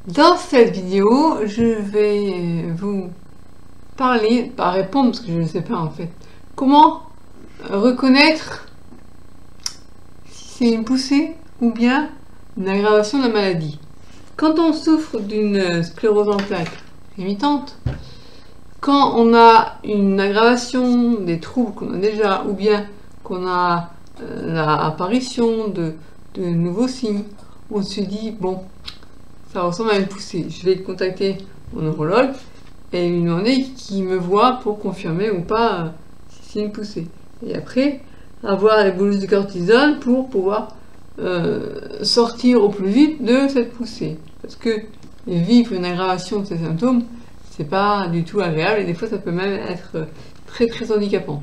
Dans cette vidéo, je vais vous parler, pas répondre parce que je ne sais pas en fait, comment reconnaître si c'est une poussée ou bien une aggravation de la maladie. Quand on souffre d'une sclérose en plaques limitante, quand on a une aggravation des troubles qu'on a déjà ou bien qu'on a l'apparition de nouveaux signes, on se dit bon, ça ressemble à une poussée. Je vais contacter mon neurologue et lui demander qu'il me voit pour confirmer ou pas si c'est une poussée. Et après, avoir les bolus de cortisone pour pouvoir sortir au plus vite de cette poussée. Parce que vivre une aggravation de ces symptômes, c'est pas du tout agréable et des fois ça peut même être très très handicapant.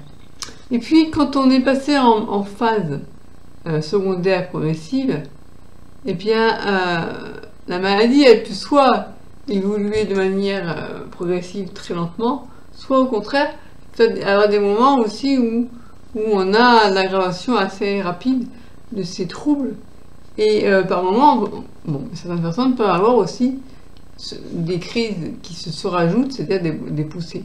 Et puis quand on est passé en phase secondaire progressive, eh bien la maladie, elle peut soit évoluer de manière progressive très lentement, soit au contraire, avoir des moments aussi où on a l'aggravation assez rapide de ces troubles. Et par moments, bon, certaines personnes peuvent avoir aussi des crises qui se rajoutent, c'est-à-dire des poussées.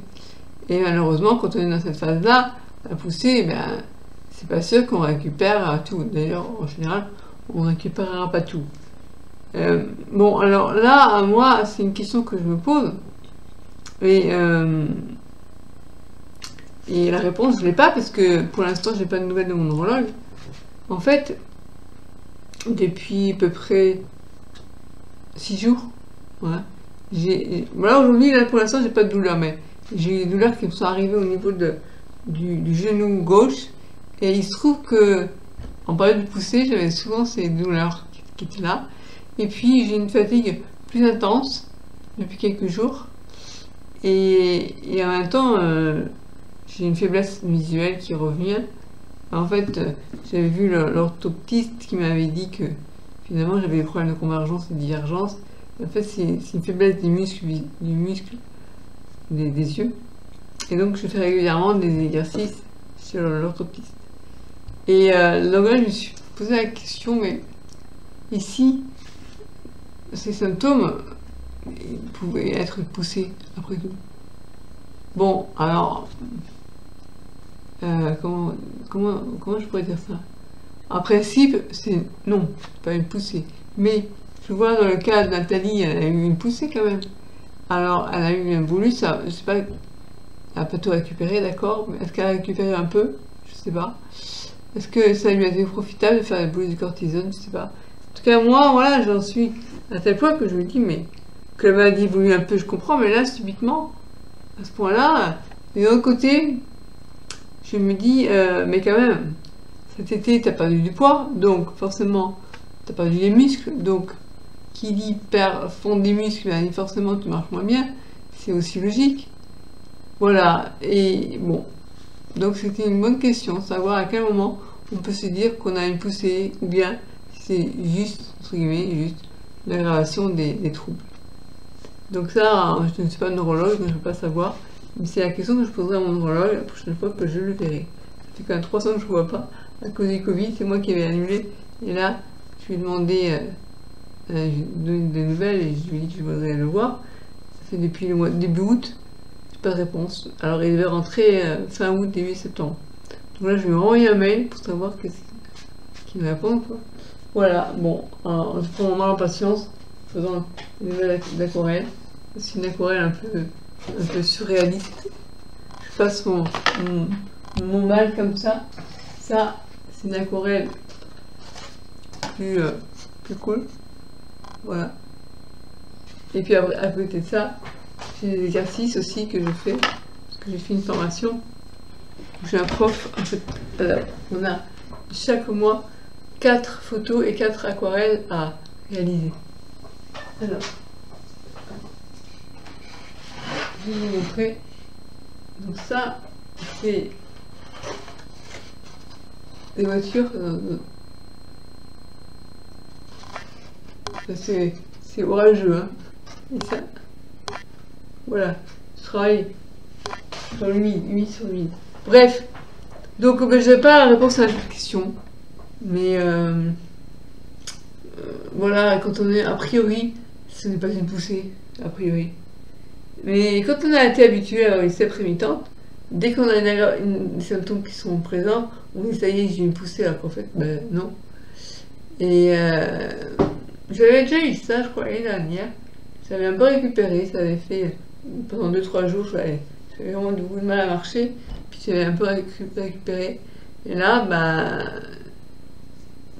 Et malheureusement, quand on est dans cette phase-là, la poussée, ben, c'est pas sûr qu'on récupère tout. D'ailleurs, en général, on ne récupérera pas tout. Bon, alors là, moi, c'est une question que je me pose. Et la réponse, je ne l'ai pas parce que pour l'instant, je n'ai pas de nouvelles de mon neurologue. En fait, depuis à peu près 6 jours, voilà. Voilà, aujourd'hui, là, pour l'instant, j'ai pas de douleur, mais j'ai eu des douleurs qui me sont arrivées au niveau du genou gauche. Et il se trouve que, en période de poussée, j'avais souvent ces douleurs qui étaient là. Et puis, j'ai une fatigue plus intense depuis quelques jours. Et en même temps, j'ai une faiblesse visuelle qui revient. En fait, j'avais vu l'orthoptiste qui m'avait dit que finalement j'avais des problèmes de convergence et de divergence. En fait, c'est une faiblesse des muscles des yeux. Et donc, je fais régulièrement des exercices sur l'orthoptiste. Et donc là, je me suis posé la question, mais ici, ces symptômes pouvaient être poussés après tout. Bon, alors, comment je pourrais dire ça? En principe, c'est non, pas une poussée. Mais je vois dans le cas de Nathalie, elle a eu une poussée quand même. Alors, elle a eu un bolus, je sais pas, elle n'a pas tout récupéré, d'accord, mais est-ce qu'elle a récupéré un peu? Je sais pas. Est-ce que ça lui a été profitable de faire des bolus de cortisone? Je sais pas. En tout cas, moi, voilà, j'en suis à tel point que je me dis, mais que la maladie évolue un peu, je comprends, mais là, subitement, à ce point-là, et d'un autre côté, je me dis, mais quand même, cet été, tu as perdu du poids, donc forcément, tu as perdu des muscles, donc qui dit fondre des muscles, ben, forcément, tu marches moins bien, c'est aussi logique. Voilà, et bon, donc c'était une bonne question, savoir à quel moment on peut se dire qu'on a une poussée, ou bien c'est juste, entre guillemets, juste l'aggravation des troubles. Donc ça, je ne suis pas neurologue, donc je ne peux pas savoir. Mais c'est la question que je poserai à mon neurologue la prochaine fois que je le verrai. Ça fait quand même 3 ans que je ne vois pas. À cause du Covid, c'est moi qui avais annulé. Et là, je lui ai demandé des nouvelles et je lui ai dit que je voudrais le voir. Ça fait depuis le mois début août, pas de réponse. Alors il devait rentrer fin août, début septembre. Donc là, je lui ai envoyé un mail pour savoir qu'il me réponde, quoi. Voilà, bon, alors, je prends mon mal en patience, faisant une nouvelle aquarelle. C'est une aquarelle un peu surréaliste. Je passe mon mal comme ça. Ça, c'est une aquarelle plus cool. Voilà. Et puis après, à côté de ça, j'ai des exercices aussi que je fais, parce que j'ai fait une formation. J'ai un prof, en fait, on a chaque mois 4 photos et 4 aquarelles à réaliser. Alors, je vais vous montrer. Donc ça, c'est des voitures. C'est orageux, hein. Et ça, voilà, je travaille sur l'humide, sur l'humide. Bref, donc je n'ai pas la réponse à cette question, mais voilà, quand on est a priori, ce n'est pas une poussée, a priori. Mais quand on a été habitué à avoir une sèpre émitante, dès qu'on a des symptômes qui sont présents, on dit ça y est, j'ai une poussée, alors qu'en fait, ben non. Et j'avais déjà eu ça, je crois, l'année dernière. J'avais un peu récupéré, ça avait fait pendant 2-3 jours, j'avais vraiment beaucoup de mal à marcher, puis j'avais un peu récupéré. Et là, bah,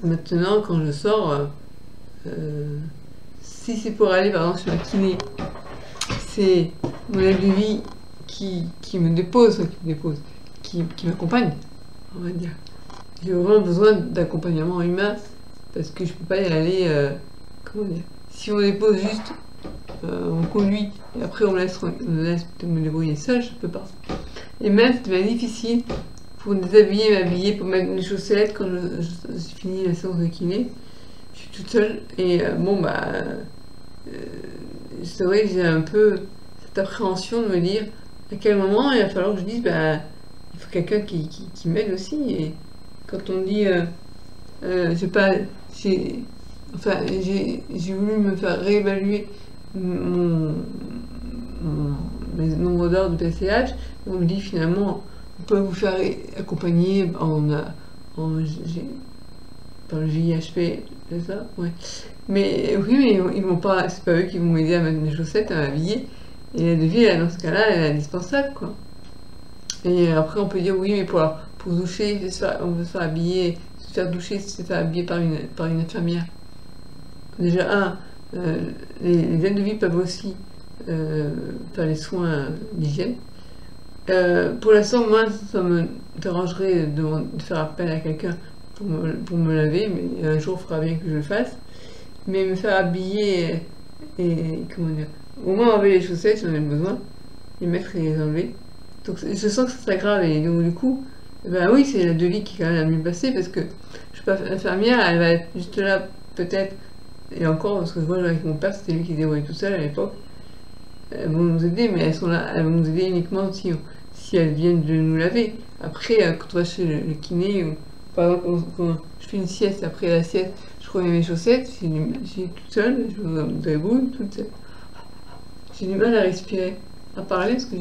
maintenant, quand je sors, si c'est pour aller par exemple sur la kiné, c'est mon aide de vie qui me dépose, qui m'accompagne, on va dire. J'ai vraiment besoin d'accompagnement humain parce que je peux pas y aller, comment dire, si on dépose juste, on conduit et après on me laisse me débrouiller seul, je peux pas. Et même c'est bien difficile pour déshabiller, m'habiller, pour mettre mes chaussettes quand je finis la séance de kiné. Je suis toute seule et bon bah c'est vrai que j'ai un peu cette appréhension de me dire à quel moment il va falloir que je dise bah il faut quelqu'un qui m'aide aussi. Et quand on dit j'ai pas j'ai enfin j'ai voulu me faire réévaluer mon nombre d'heures de PCH, et on me dit finalement on peut vous faire accompagner par le GIHP, c'est ça? Ouais. Mais oui, mais ils vont pas, c'est pas eux qui vont m'aider à mettre mes chaussettes, à m'habiller. Et la devis, dans ce cas-là, elle est indispensable, quoi. Et après, on peut dire oui, mais pour se doucher, on veut se faire habiller, se faire doucher, se faire habiller par une infirmière. Déjà, les aides de vie peuvent aussi faire les soins d'hygiène. Pour l'instant, moi, ça me dérangerait de faire appel à quelqu'un pour me laver, mais un jour, il faudra bien que je le fasse. Mais me faire habiller et comment dire, au moins enlever les chaussettes, j'en ai besoin, les mettre et les enlever. Donc je sens que ça s'aggrave et donc du coup, ben oui, c'est la devis qui est quand même la mieux passée parce que je suis pas infirmière, elle va être juste là peut-être, et encore parce que je vois avec mon père, c'était lui qui se débrouillait tout seul à l'époque. Elles vont nous aider, mais elles vont nous aider uniquement si elles viennent de nous laver. Après, quand on va chez le kiné, ou, par exemple, quand je fais une sieste, après la sieste, je remets mes chaussettes, j'ai toute seule, je me débrouille toute seule. J'ai du mal à respirer, à parler, parce que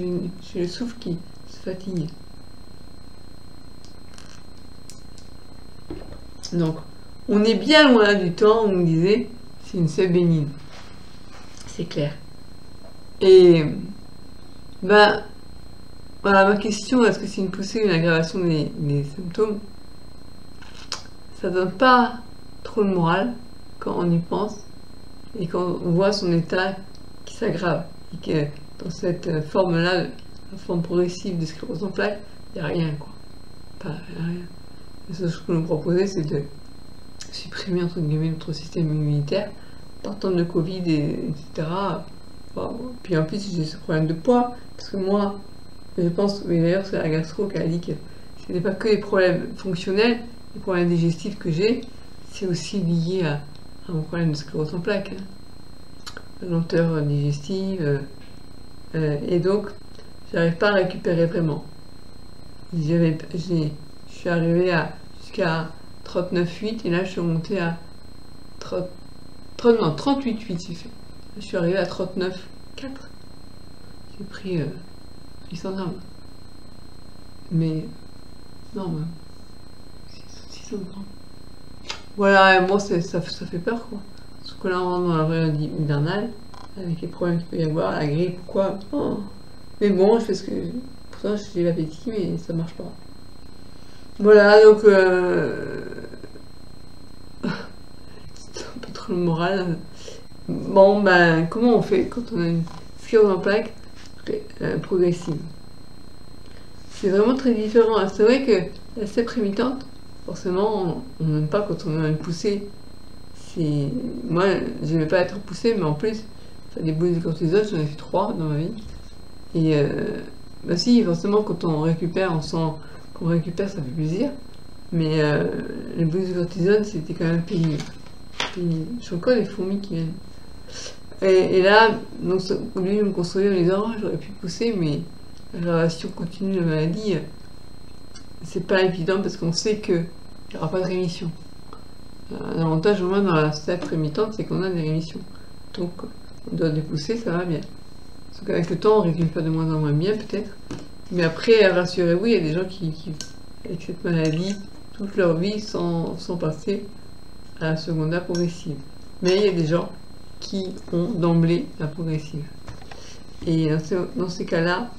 j'ai le souffle qui se fatigue. Donc, on est bien loin du temps où on me disait, c'est une sève bénigne. C'est clair. Et, ben, voilà ma question, est-ce que c'est une poussée ou une aggravation des symptômes? Ça donne pas trop le moral quand on y pense et quand on voit son état qui s'aggrave et que dans cette forme-là, la forme progressive de sclérose en plaques, il n'y a rien, quoi. Pas rien. Et ce que nous proposait, c'est de supprimer entre guillemets notre système immunitaire, partant de Covid, etc. Bon, puis en plus, j'ai ce problème de poids, parce que moi, je pense, mais d'ailleurs, c'est la gastro qui a dit que ce n'est pas que les problèmes fonctionnels, les problèmes digestifs que j'ai, c'est aussi lié à mon problème de sclérose en plaques, hein. Lenteur digestive, et donc, j'arrive pas à récupérer vraiment. Je suis arrivée jusqu'à 39,8 et là je suis remontée à 38,8 j'ai fait. Je suis arrivée à 39,4. J'ai pris 800 grammes. Mais non, même 600 grammes. Voilà, et moi ça fait peur, quoi. Sauf que là on rentre dans la période hivernale, avec les problèmes qu'il peut y avoir, la grippe, quoi. Oh. Mais bon, je fais ce que. Pourtant j'ai l'appétit, mais ça marche pas. Voilà, donc c'est un peu trop le moral. Bon, ben, comment on fait quand on a une sclérose en plaques progressive? C'est vraiment très différent. C'est vrai que la sèpre imitante, forcément, on n'aime pas quand on a une poussée. Moi, je n'aimais pas être poussée, mais en plus, faire des boules de cortisone, j'en ai fait 3 dans ma vie. Et bah si, forcément, quand on récupère, on sent qu'on récupère, ça fait plaisir. Mais les boules de cortisone, c'était quand même pénible. Je suis encore des fourmis qui viennent. Et là, donc, au lieu de me construire les disant, oh, j'aurais pu pousser, mais l'aggravation continue de la maladie, c'est pas évident parce qu'on sait qu'il n'y aura pas de rémission. L'avantage au moins dans la sèpre imitante, c'est qu'on a des rémissions. Donc, on doit dépousser, ça va bien. Sauf qu'avec le temps, on récupère de moins en moins bien, peut-être. Mais après, rassurez-vous, il y a des gens qui avec cette maladie, toute leur vie, sont passés à la secondaire progressive. Mais il y a des gens qui ont d'emblée la progressive. Et dans ces cas-là,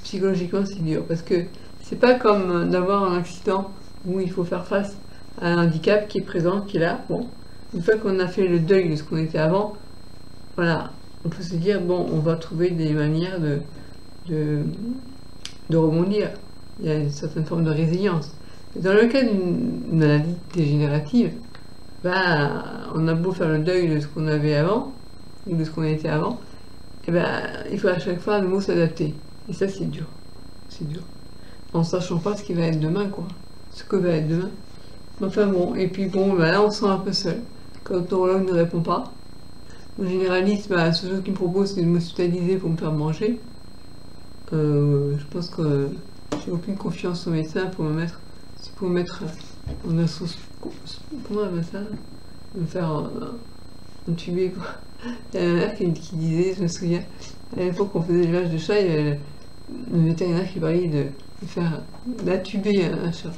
psychologiquement, c'est dur. Parce que c'est pas comme d'avoir un accident où il faut faire face à un handicap qui est présent, qui est là. Bon, une fois qu'on a fait le deuil de ce qu'on était avant, voilà, on peut se dire, bon, on va trouver des manières de rebondir. Il y a une certaine forme de résilience. Dans le cas d'une maladie dégénérative, bah, on a beau faire le deuil de ce qu'on avait avant, ou de ce qu'on était avant, et ben, il faut à chaque fois à nouveau s'adapter. Et ça, c'est dur. C'est dur. En sachant pas ce qui va être demain, quoi. Ce que va être demain. Enfin bon, et puis bon, bah, là, on se sent un peu seul. Quand le neurologue ne répond pas. Mon généraliste, bah, la seule chose qu'il me propose, c'est de m'hospitaliser pour me faire manger. Je pense que j'ai aucune confiance au médecin pour me mettre en association. Comment on appelle ça? Me faire entuber, quoi. Il y a ma mère qui disait, je me souviens, à l'époque qu'on faisait l'élevage de chat, il y avait le vétérinaire qui parlait de faire d'atuber un chat.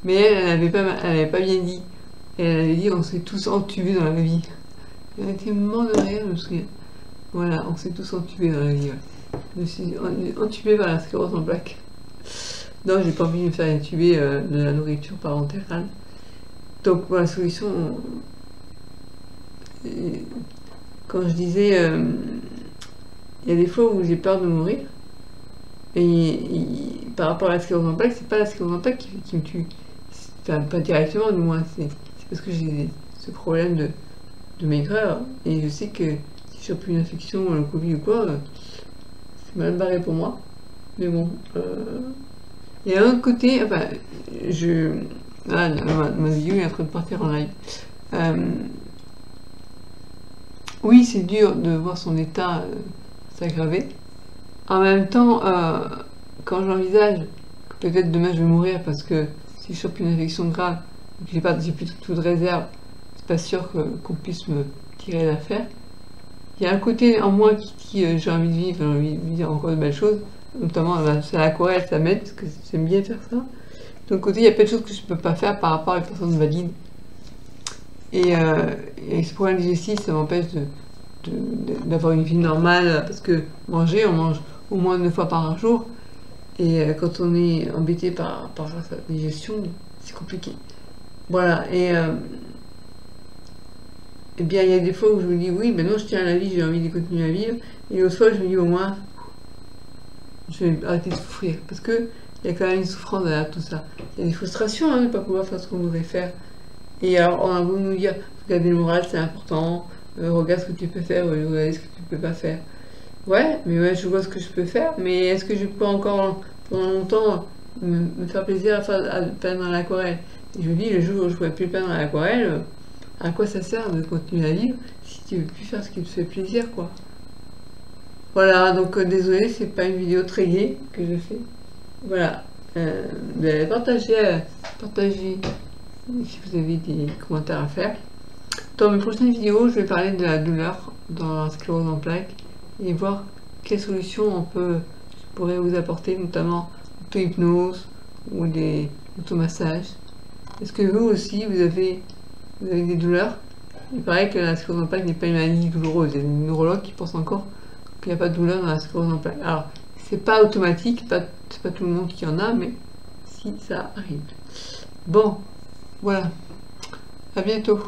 Mais elle n'avait pas bien dit. Elle avait dit on s'est tous entubés dans la vie. Elle était mort de rire, je me souviens. Voilà, on s'est tous entubés dans la vie. Ouais. Je me suis entubée par la sclérose en plaques. Non, j'ai pas envie de me faire intuber de la nourriture parentérale. Donc voilà, la solution. Quand je disais, il y a des fois où j'ai peur de mourir. Et par rapport à la sclérose en plaques, c'est pas la sclérose en plaques qui me tue. Enfin, pas directement, du moins. C'est parce que j'ai ce problème de maigreur. Et je sais que si je chope une infection, le Covid ou quoi, c'est mal barré pour moi. Mais bon. Et d'un autre côté, enfin, ah, ma vidéo est en train de partir en live. Oui, c'est dur de voir son état s'aggraver. En même temps, quand j'envisage que peut-être demain je vais mourir parce que si je chope une infection grave, j'ai plus tout de réserve, c'est pas sûr qu'on puisse me tirer l'affaire. Il y a un côté en moi qui j'ai envie de vivre, j'ai envie de dire encore de belles choses, notamment c'est l'aquarelle, ça m'aide parce que j'aime bien faire ça. De l'autre côté, il y a plein de choses que je ne peux pas faire par rapport à une personne valide. Et ce problème digestif, ça m'empêche d'avoir une vie normale, parce que on mange au moins 9 fois par jour, et quand on est embêté par sa digestion, c'est compliqué. Voilà, et bien il y a des fois où je me dis oui, maintenant je tiens à la vie, j'ai envie de continuer à vivre, et l'autre fois je me dis au moins, je vais arrêter de souffrir, parce que il y a quand même une souffrance derrière tout ça. Il y a des frustrations de ne pas pouvoir faire ce qu'on voudrait faire. Et alors, on a voulu nous dire, regarder le moral, c'est important, regarde ce que tu peux faire, regarde ce que tu peux pas faire. Ouais, mais ouais, je vois ce que je peux faire, mais est-ce que je peux encore, pendant longtemps, me faire plaisir à peindre dans l'aquarelle? Et je me dis, le jour où je ne pourrais plus peindre dans l'aquarelle, à quoi ça sert de continuer à vivre si tu ne veux plus faire ce qui te fait plaisir, quoi. Voilà, donc désolé, c'est pas une vidéo très gaie que je fais. Voilà, partagez si vous avez des commentaires à faire. Dans mes prochaines vidéos, je vais parler de la douleur dans la sclérose en plaques et voir quelles solutions je pourrais vous apporter, notamment auto-hypnose ou des automassages. Est-ce que vous aussi, vous avez des douleurs? Il paraît que la sclérose en plaques n'est pas une maladie douloureuse. Il y a des neurologues qui pensent encore qu'il n'y a pas de douleur dans la sclérose en plaques. Alors, c'est pas automatique, c'est pas tout le monde qui en a, mais si ça arrive. Bon, voilà. À bientôt.